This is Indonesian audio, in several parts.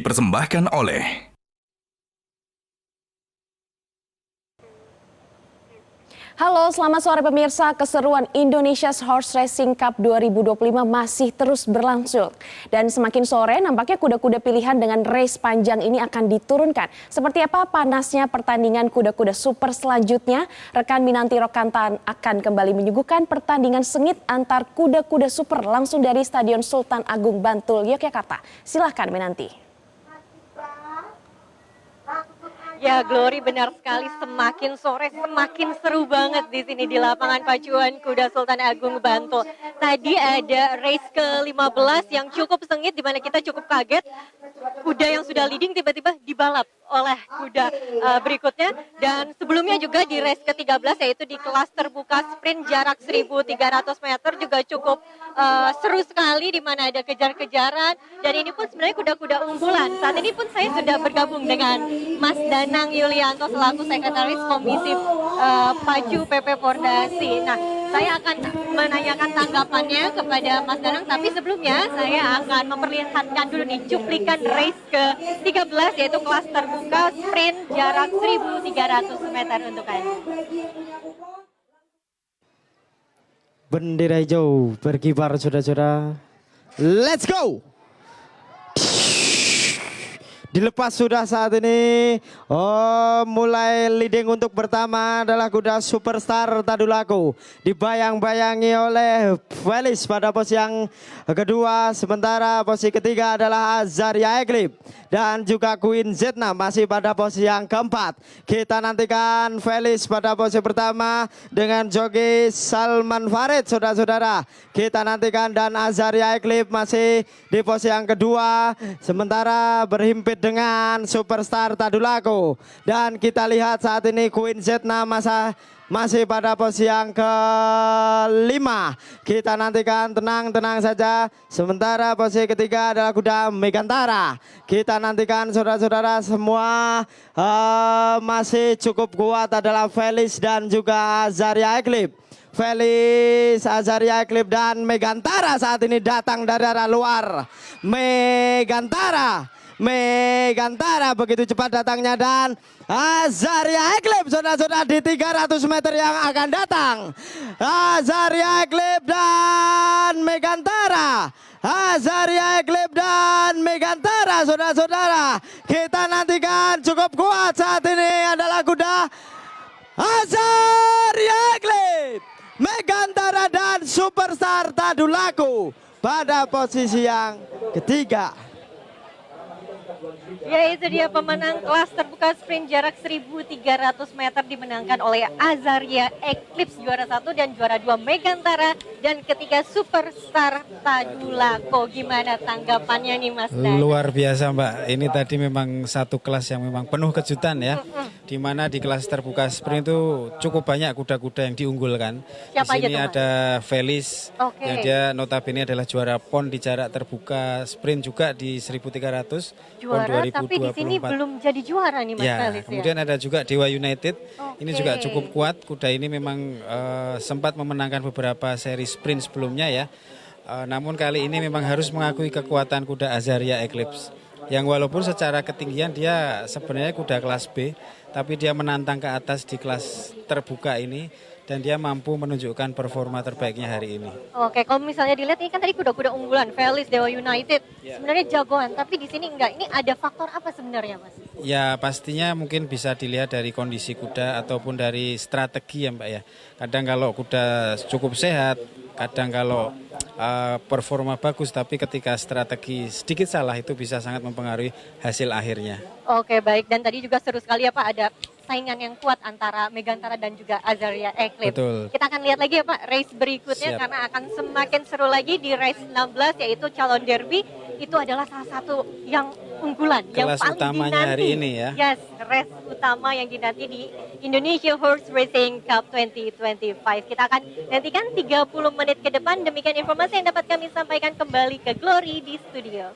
dipersembahkan oleh Halo, selamat sore pemirsa. Keseruan Indonesia's Horse Racing Cup 2025 masih terus berlangsung. Dan semakin sore, nampaknya kuda-kuda pilihan dengan race panjang ini akan diturunkan. Seperti apa panasnya pertandingan kuda-kuda super selanjutnya? Rekan Minanti Rokantan akan kembali menyuguhkan pertandingan sengit antar kuda-kuda super langsung dari Stadion Sultan Agung Bantul, Yogyakarta. Silahkan Minanti. Ya, Glory, benar sekali, semakin sore semakin seru banget di sini di lapangan pacuan kuda Sultan Agung Bantul. Tadi ada race ke-15 yang cukup sengit di mana kita cukup kaget. Kuda yang sudah leading tiba-tiba dibalap oleh kuda berikutnya, dan sebelumnya juga di race ke-13 yaitu di kelas terbuka sprint jarak 1.300 meter juga cukup seru sekali di mana ada kejar-kejaran, dan ini pun sebenarnya kuda-kuda unggulan. Saat ini pun saya sudah bergabung dengan Mas Danang Yulianto selaku Sekretaris Komisi Pacu PP Pordasi. Nah, saya akan menanyakan tanggapannya kepada Mas Danang, tapi sebelumnya saya akan memperlihatkan dulu nih cuplikan race ke-13 yaitu kelas terbuka sprint jarak 1.300 meter untuk Anda. Bendera hijau berkibar, saudara-saudara. Let's go! Dilepas sudah saat ini. Mulai leading untuk pertama adalah kuda Superstar Tadulako. Dibayang-bayangi oleh Felis pada posisi yang kedua. Sementara posisi ketiga adalah Azaria Eclipse. Dan juga Queen Zetna masih pada posisi yang keempat. Kita nantikan Felis pada posisi pertama dengan joki Salman Farid, saudara-saudara. Kita nantikan, dan Azaria Eclipse masih di posisi yang kedua. Sementara berhimpit dengan Superstar Tadulako. Dan kita lihat saat ini Queen Zetna masih pada posisi yang kelima. Kita nantikan, tenang saja. Sementara posisi ketiga adalah kuda Megantara. Kita nantikan, saudara-saudara semua, masih cukup kuat adalah Felis dan juga Azaria Eclipse. Felis, Azaria Eclipse dan Megantara saat ini datang dari arah luar. Megantara begitu cepat datangnya, dan Azaria Eclipse, saudara-saudara, di 300 meter yang akan datang. Azaria Eclipse dan Megantara. Azaria Eclipse dan Megantara, saudara-saudara. Kita nantikan, cukup kuat saat ini adalah kuda Azaria Eclipse, Megantara dan Superstar Tadulako pada posisi yang ketiga. Ya, itu dia pemenang kelas terbuka sprint jarak 1.300 meter dimenangkan oleh Azaria Eclipse, juara 1, dan juara 2 Megantara, dan ketiga Superstar Tadulako. Gimana tanggapannya nih Mas Dan? Luar biasa Mbak, ini tadi memang satu kelas yang memang penuh kejutan ya. Di mana di kelas terbuka sprint itu cukup banyak kuda-kuda yang diunggulkan. Siapa di sini aja tuh, ada Felis, yang dia notabene adalah juara PON di jarak terbuka sprint juga di 1.300 PON 2024. Tapi di sini belum jadi juara nih Mas Felis ya. Kemudian ada juga Dewa United. Ini juga cukup kuat. Kuda ini memang sempat memenangkan beberapa seri sprint sebelumnya ya. Namun kali ini memang harus mengakui kekuatan kuda Azaria Eclipse, yang walaupun secara ketinggian dia sebenarnya kuda kelas B, tapi dia menantang ke atas di kelas terbuka ini, dan dia mampu menunjukkan performa terbaiknya hari ini. Oke, kalau misalnya dilihat ini kan tadi kuda-kuda unggulan, Felis, Dewa United, sebenarnya jagoan, tapi di sini enggak. Ini ada faktor apa sebenarnya, Mas? Ya, pastinya mungkin bisa dilihat dari kondisi kuda ataupun dari strategi ya Mbak ya. Kadang kalau kuda cukup sehat, kadang kalau performa bagus, tapi ketika strategi sedikit salah itu bisa sangat mempengaruhi hasil akhirnya. Oke, baik. Dan tadi juga seru sekali ya Pak, ada saingan yang kuat antara Megantara dan juga Azaria Eclipse. Betul. Kita akan lihat lagi ya Pak race berikutnya. Siap. Karena akan semakin seru lagi di race 16 yaitu Calon Derby. Itu adalah salah satu yang unggulan, yang Kelas paling utamanya dinanti. hari ini ya. Yes, race utama yang dinanti di Indonesia Horse Racing Cup 2025. Kita akan nantikan 30 menit ke depan. Demikian informasi yang dapat kami sampaikan, kembali ke Glory di studio.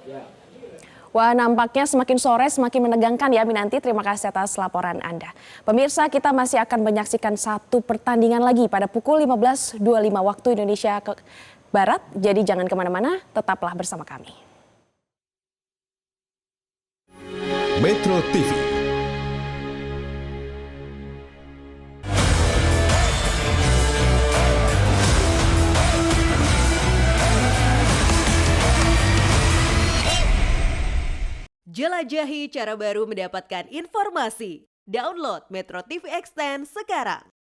Wah, nampaknya semakin sore semakin menegangkan ya Minanti. Terima kasih atas laporan Anda. Pemirsa, kita masih akan menyaksikan satu pertandingan lagi pada pukul 15.25 waktu Indonesia Barat. Jadi jangan kemana-mana, tetaplah bersama kami. Metro TV. Jelajahi cara baru mendapatkan informasi. Download Metro TV Extend sekarang.